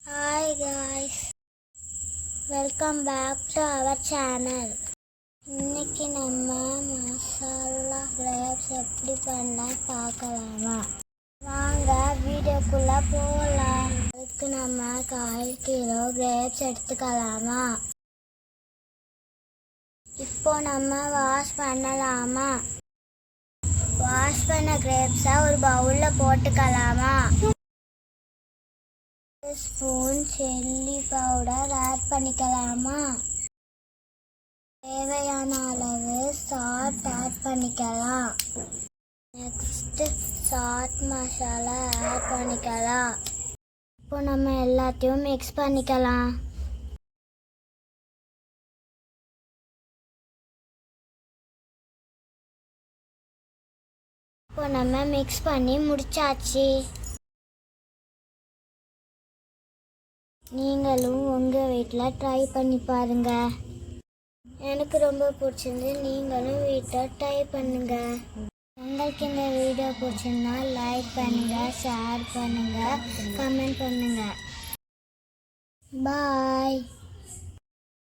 Hi guys, welcome back to our channel. இன்னைக்கு நம்ம masala grapes எப்படி பண்ண பார்க்கலாமா? வாங்க வீடியோக்குள்ள போகலாம். அதுக்கு நம்ம 1/4 கிலோ கிரேப்ஸ் எடுத்துக்கலாமா? இப்போ நம்ம வாஷ் பண்ணலாமா? வாஷ் பண்ண கிரேப்ஸை ஒரு பவுலில் போட்டுக்கலாமா? ஸ்பூன் சில்லி பவுடர் ஆட் பண்ணிக்கலாமா? தேவையான அளவு சால்ட் ஆட் பண்ணிக்கலாம். நெக்ஸ்ட் சாட் மசாலா ஆட் பண்ணிக்கலாம். இப்போ நம்ம எல்லாத்தையும் மிக்ஸ் பண்ணிக்கலாம். இப்போ நம்ம மிக்ஸ் பண்ணி முடிச்சாச்சு. நீங்களும் உங்கள் வீட்டில் ட்ரை பண்ணி பாருங்கள். எனக்கு ரொம்ப பிடிச்சிருந்து. நீங்களும் வீட்டில் ட்ரை பண்ணுங்கள். உங்களுக்கு இந்த வீடியோ பிடிச்சிருந்தா லைக் பண்ணுங்கள், ஷேர் பண்ணுங்கள், கமெண்ட் பண்ணுங்கள். பாய்.